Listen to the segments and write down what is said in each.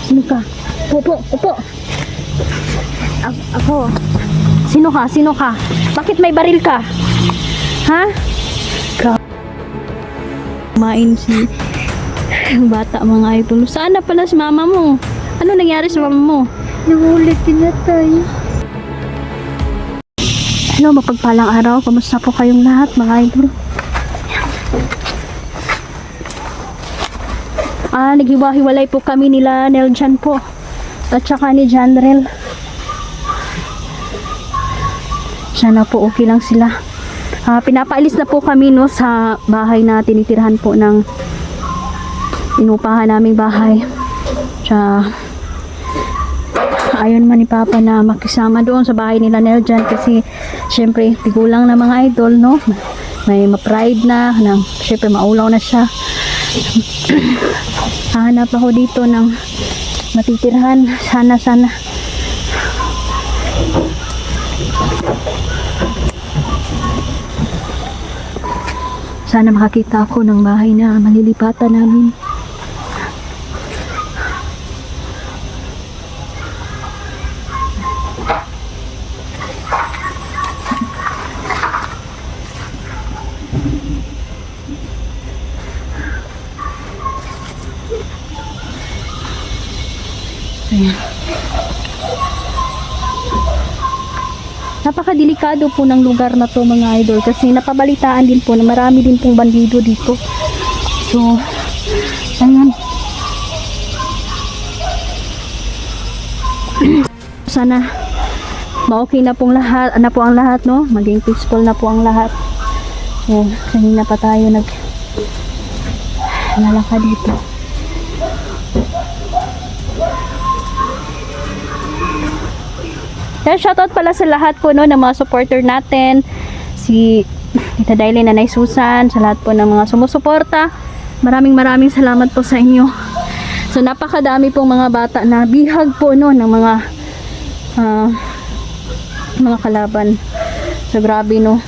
Sino ka? Upo, upo. Ako. Sino ka? Sino ka? Bakit may baril ka? Ha? Kumain si bata mga idol. Saan na pala si mama mo? Ano nangyari sa mama mo? Nahuli pinatay. Hello, mapagpalang araw. Kamusta po kayong lahat mga idol? Naghiwa-hiwalay po kami nila Neljan po. At saka ni Janrel. Sana po okay lang sila. Pinapaalis na po kami no sa bahay na tinitirahan po ng inupahan naming bahay. Tsaka ayun man ni Papa na makisama doon sa bahay nila Neljan kasi syempre tigulang na mga idol no. May ma-pride na, syempre maulaw na siya. Hahanap ako dito ng matitirhan. Sana. Sana makakita ako ng bahay na malilipatan namin. Ayan. Napakadelikado po ng lugar na to mga idol kasi napabalitaan din po na marami din pong bandido dito. So, ayan. Sana ma-okay na pong lahat, na po ang lahat no, maging peaceful na po ang lahat. So, kanina pa tayo lalakad dito. Then shoutout pala sa lahat po no ng mga supporter natin, si Tita Dailin, Nanay Susan, sa lahat po ng mga sumusuporta. Maraming salamat po sa inyo. So napakadami pong mga bata na bihag po no ng mga kalaban. So grabe no.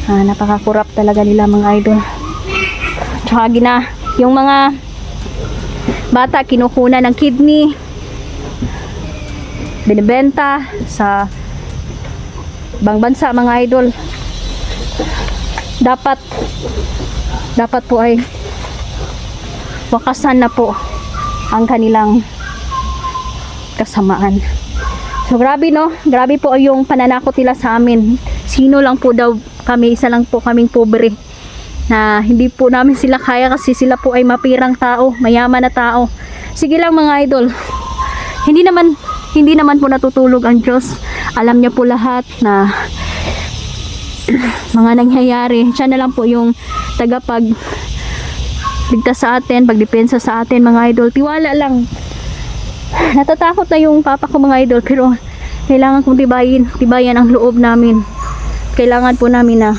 Napakakurap talaga nila mga idol. Tsaka yung mga bata kinukuna ng kidney, binibenta sa ibang bansa mga idol. Dapat po ay wakasan na po ang kanilang kasamaan. So grabe no, grabe po yung pananakot nila sa amin. Sino lang po daw kami, isa lang po kaming pobre na hindi po namin sila kaya kasi sila po ay mapirang tao, mayaman na tao. Sige lang mga idol, hindi naman po natutulog ang Diyos. Alam niya po lahat na mga nangyayari. Siya na lang po yung ligtas sa atin, pagdepensa sa atin mga idol. Tiwala lang. Natatakot na yung papa ko mga idol, pero kailangan kong tibayan ang loob namin. Kailangan po namin na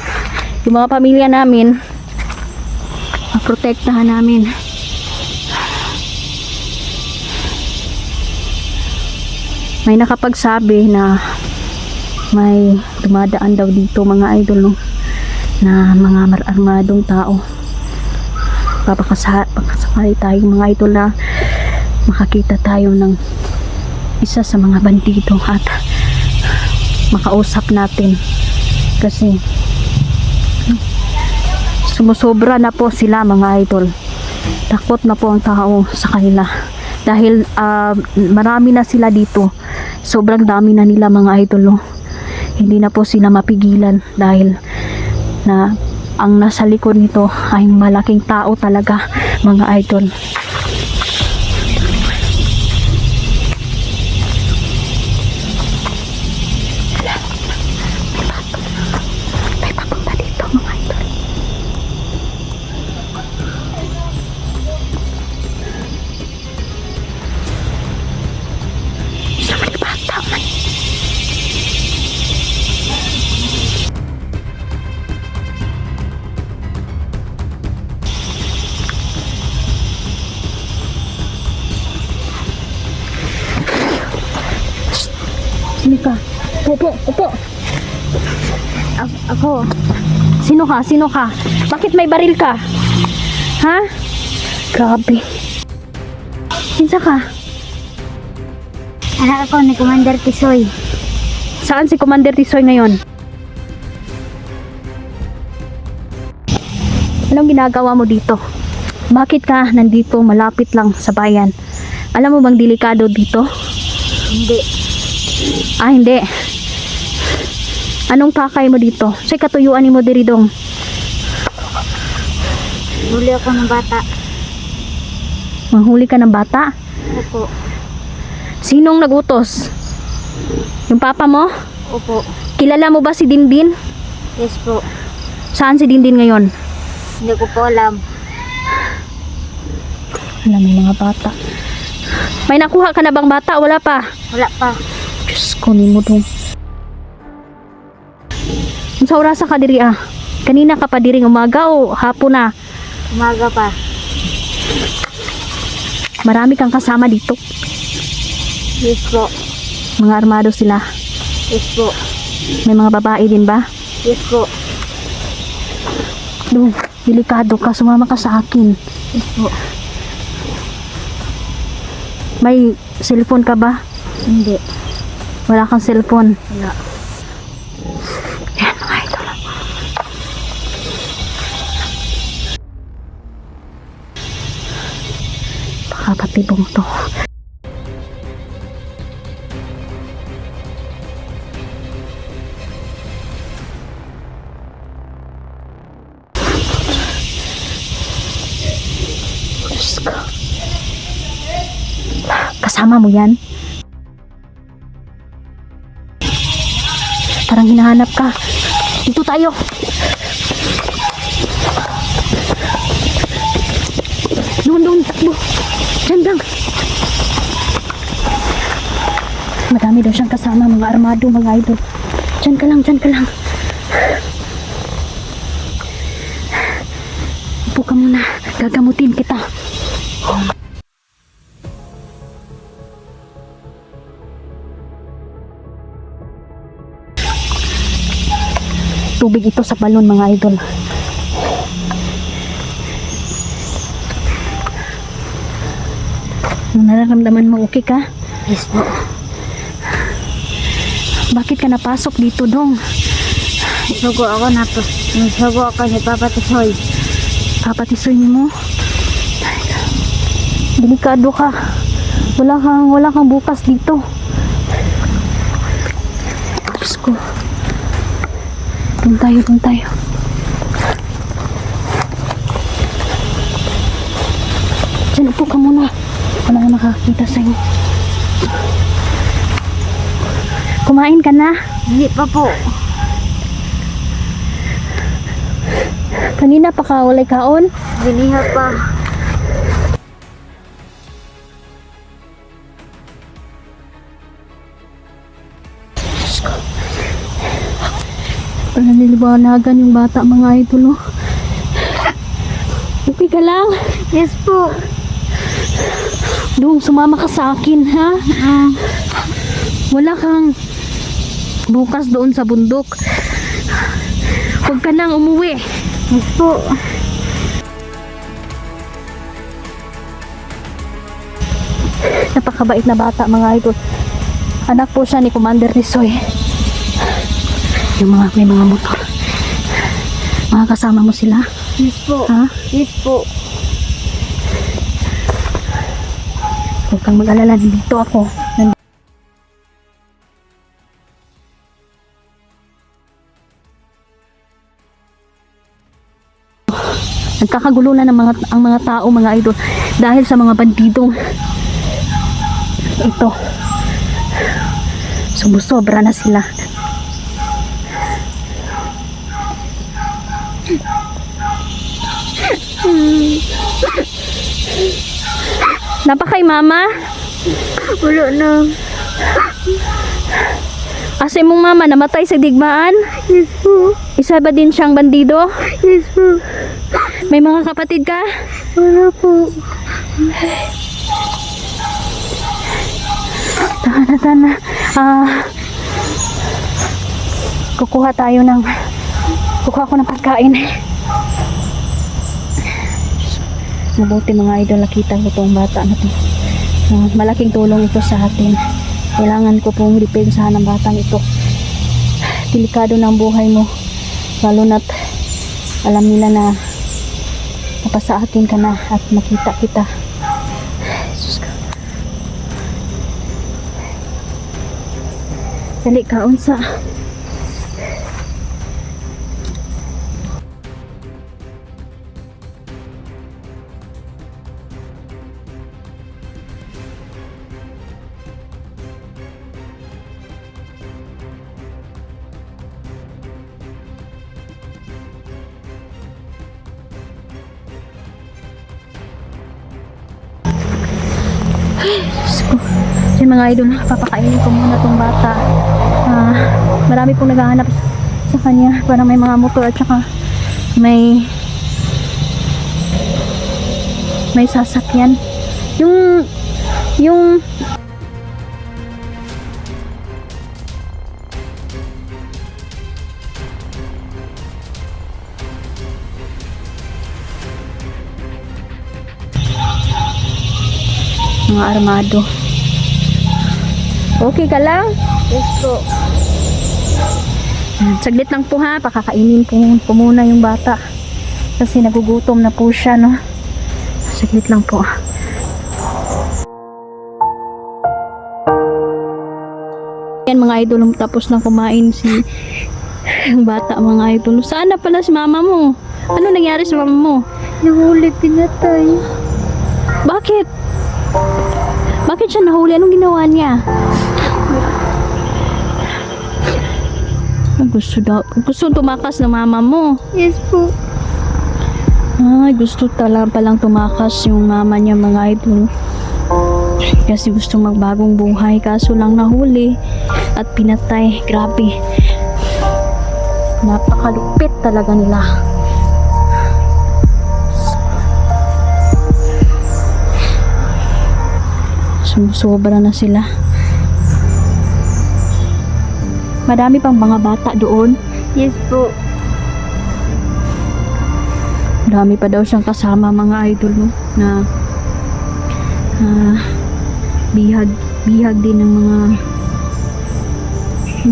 yung mga pamilya namin maprotektahan namin. May nakapagsabi na may dumadaan daw dito mga idol no, na mga armadong tao. Papakasakali tayo mga idol na makakita tayo ng isa sa mga bandido at makausap natin kasi sumusobra na po sila mga idol. Takot na po ang tao sa kanila dahil marami na sila dito. Sobrang dami na nila mga idol no? Hindi na po sila mapigilan dahil na ang nasa likod nito ay malaking tao talaga mga idol. May papunta dito mga idol. Sino ka? Upo. Ako. Sino ka? Bakit may baril ka? Ha? Grabe. Sinsa ka? Anak ako ni Commander Tisoy. Saan si Commander Tisoy ngayon? Anong ginagawa mo dito? Bakit ka nandito malapit lang sa bayan? Alam mo bang delikado dito? Hindi. Ah, hindi. Anong pakay mo dito? Say katuyuan ni mo diri dong. Huli ako ng bata. Manghuli ka ng bata? Opo. Sinong nagutos? Yung papa mo? Opo. Kilala mo ba si Dindin? Yes po. Saan si Dindin ngayon? Hindi ko po alam. Alam mo mga bata. May nakuha ka na bang bata? Wala pa. Wala pa. Diyos ko ni mo dong. Sa orasa ka diri ah? Kanina ka pa diri umaga o hapon na? Umaga pa. Marami kang kasama dito. Yes po. Mga armado sila. Yes po. May mga babae din ba? Yes po. Dong, delikado ka. Sumama ka sa akin. Yes po. May cellphone ka ba? Hindi. Wala kang cellphone. Wala. Yan mga idol. Baka patibong to. Diyos ko. Kasama mo yan? Parang hinahanap ka. Dito tayo. Doon, takbo. Diyan lang. Madami daw siyang kasama, mga armado, mga idol. Diyan ka lang, diyan ka lang. Upo ka muna. Gagamutin kita. Tubig ito sa balon mga idol. Nararamdaman mo okay ka? Yes po. Bakit ka napasok dito dong? Sugo ako na to. Sugo ako ni Papa Tisoy. Papatisoy mo? Delikado ka. Wala kang bukas dito. Diyos ko. Doon tayo. Diyan, upo ka muna. Wala na nakakita sa'yo. Kumain ka na? Hindi pa po. Kanina pa ka walay kaon? Biniha pa. Naliliwanagan yung bata mga idol. Oh. Okay ka lang? Yes po. Dong, sumama ka sa akin, ha? Wala kang bukas doon sa bundok. Huwag ka nang umuwi. Yes po. Napakabait na bata mga idol. Anak po siya ni Commander Tisoy. May mga motor. Mga kasama mo sila? Yes po. Ha? Yes po. Huwag kang mag-alala, dito ako. Nagkakagulo na ang mga tao, mga idol, dahil sa mga bandidong ito. Sumusobra na sila. Napakay mama? Wala na. Asa mong mama namatay sa digmaan? Yes po. Isa ba din siyang bandido? Yes po. May mga kapatid ka? Wala po. Tana. Kukuha ko ng pagkain. Mabuti mga idol, nakita ko itong bata na to. Malaking tulong ito sa atin. Kailangan ko pong depensahan ng batang ito. Delikado ng buhay mo. Lalo na't alam nila na napasa akin ka na at makita kita. Diyos ko. Dali ka, unsa. Diyos ko. Yan mga idol, papakainin ko muna tong bata. Marami pong naghahanap sa kanya. Parang may mga motor at saka may sasakyan. Yung mga armado. Okay ka lang? Yes po. Saglit lang po ha, pakakainin po muna yung bata. Kasi nagugutom na po siya, no? Saglit lang po. Yan mga idol, tapos na kumain si yung bata mga idol. Saan na pala si mama mo? Ano nangyari sa mama mo? Nahuli, pinatay. Bakit? Bakit siya nahuli? Anong ginawa niya? Gusto tumakas ng mama mo. Yes po. Ay, gusto palang tumakas yung mama niya mga idol. Kasi gusto magbagong buhay. Kaso lang nahuli at pinatay. Grabe. Napakalupit talaga nila. Sobra na sila. Madami pang mga bata doon. Yes po. Marami pa daw siyang kasama mga idol mo na bihag din ng mga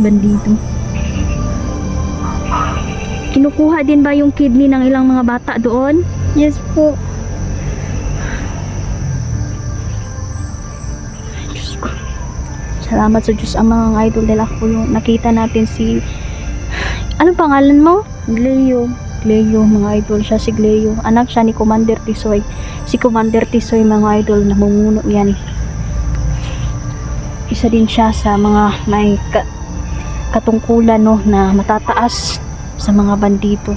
bandito. Kinukuha din ba yung kidney ng ilang mga bata doon? Yes po. Diyos ko. Salamat sa Diyos ang mga idol dahil ako yung nakita natin si anong pangalan mo? Gleo. Gleo mga idol, siya si Gleo. Anak siya ni Commander Tisoy. Si Commander Tisoy mga idol, namumuno yan. Isa din siya sa mga may katungkulan no, na matataas sa mga bandito.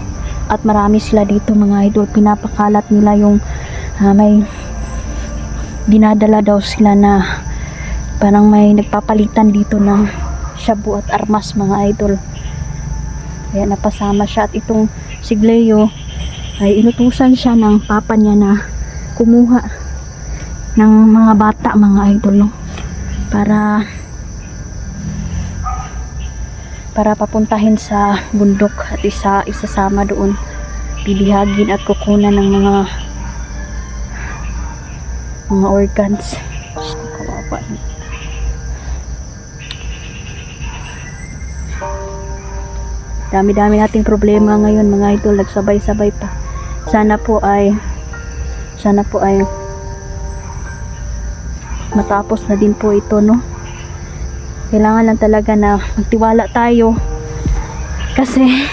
At marami sila dito mga idol. Pinapakalat nila yung may dinadala daw sila na parang may nagpapalitan dito ng shabu at armas mga idol. Kaya napasama siya at itong si Gleo ay inutusan siya ng papa niya na kumuha ng mga bata mga idol no? para papuntahin sa bundok at isasama doon, bibihagin at kukunan ng mga organs. Kawawa. Dami-dami nating problema ngayon mga idol, nagsabay-sabay pa. Sana po ay matapos na din po ito no. Kailangan lang talaga na magtiwala tayo. Kasi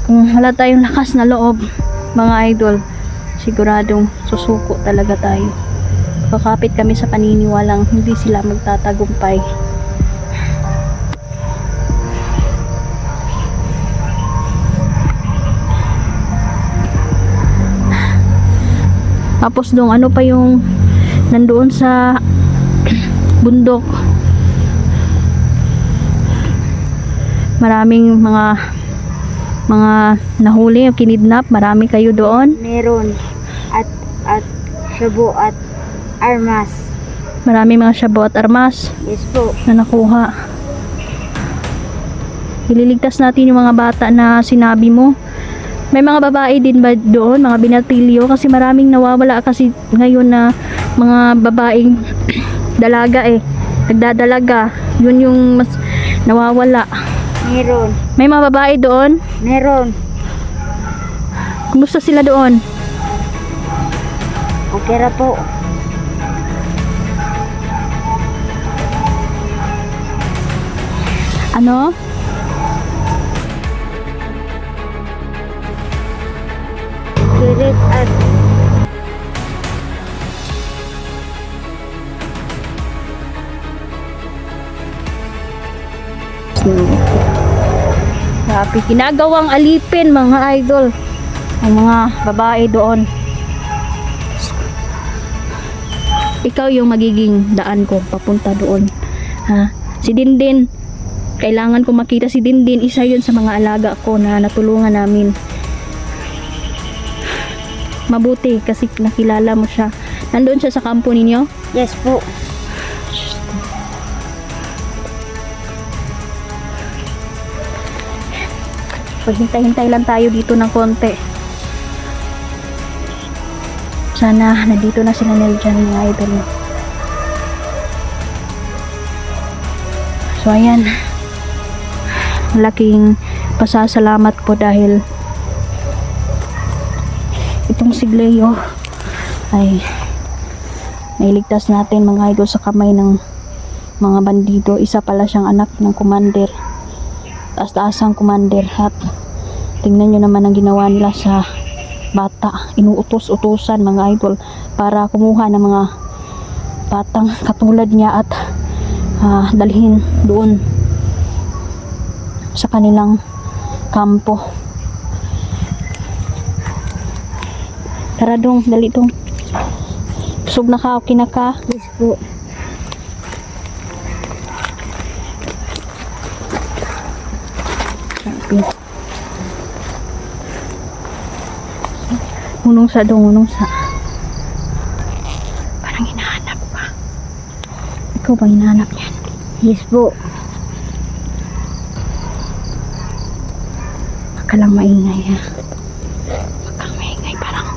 kung wala tayong lakas na loob mga idol, siguradong susuko talaga tayo. Kakapit kami sa paniniwalang hindi sila magtatagumpay. Tapos dong ano pa yung nandoon sa bundok, maraming mga nahuli o kinidnap. Marami kayo doon. Meron. At shabu at armas. Marami mga shabu at armas Yes po. na nakuha. Ililigtas natin yung mga bata na sinabi mo. May mga babae din ba doon, mga binatilyo? Kasi maraming nawawala kasi ngayon na mga babaeng dalaga eh. nagdadalaga. Yun yung mas nawawala. Meron. May mga babae doon. Meron. Kumusta sila doon? Okay ra po. Ano? Kirit at Grabe, ginagawang alipin mga idol ang mga babae doon. Ikaw yung magiging daan ko papunta doon. Ha? Si Dindin, kailangan ko makita si Dindin. Isa yun sa mga alaga ko na natulungan namin. Mabuti kasi nakilala mo siya. Nandoon siya sa kampo ninyo? yes po. Paghintay-hintay lang tayo dito ng konti. Sana nandito na sila Neljan mga idol. So ayan, malaking pasasalamat po dahil itong si Gleo ay nailigtas natin mga idol sa kamay ng mga bandido. Isa pala siyang anak ng commander, taas-taasang commander, at tingnan nyo naman ang ginawa nila sa bata. Inuutos-utusan mga idol para kumuha ng mga batang katulad niya at dalhin doon sa kanilang kampo. Tara dong, dali dong. Busog na ka o kinaka? Yes po. Hunong sa dong, hunong sa. Parang hinahanap pa. Ikaw bang hinahanap yan? Yes po. Huwag ka lang maingay ha. Huwag kang maingay. Parang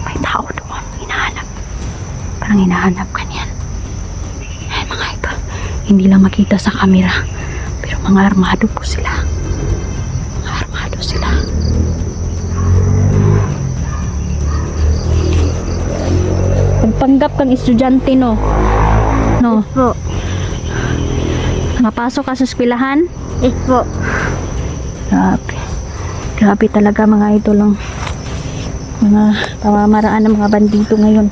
may tao doon. Hinahanap. Parang hinahanap ka niyan. Ayan mga ito. Hindi lang makita sa camera. Pero mga armado po sila. Mga armado sila. Pagpanggap kang estudyante no? No? Po. Mapasok ka sa eskwelahan? Yes po. Grabe. Grabe talaga mga idol ang mga pamamaraan ng mga bandito ngayon.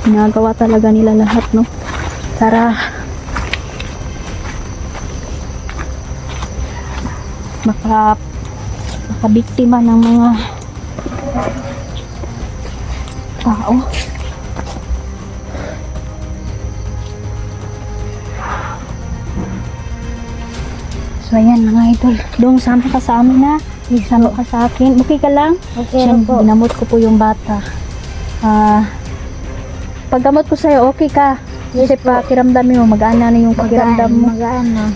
Ginagawa talaga nila lahat, no? Para makabiktima ng mga tao. So ayan mga idol, dong sama ka sa amin na. Sama ka sa akin. Okay ka lang? Okay Siyan, po. ginamot ko po yung bata. Paggamot ko sa'yo, okay ka? Yes Kasi po. pakiramdamin mo, mag-ana na yung pakiramdam mo. Mag-ano.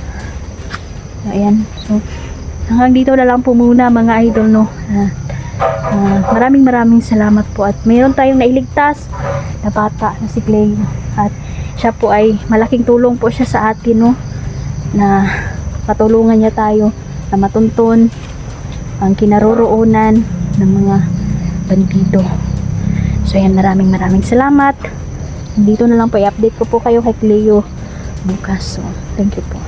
Ayan. So, hanggang dito na lang po muna mga idol, no. Maraming salamat po at mayroon tayong nailigtas na bata na si Clay. At siya po ay malaking tulong po siya sa atin, no. Na patulungan niya tayo na matuntun ang kinaroroonan ng mga bandido. So ayan, maraming salamat. Dito na lang po i-update ko po kayo kay Cleo bukas. So, thank you po.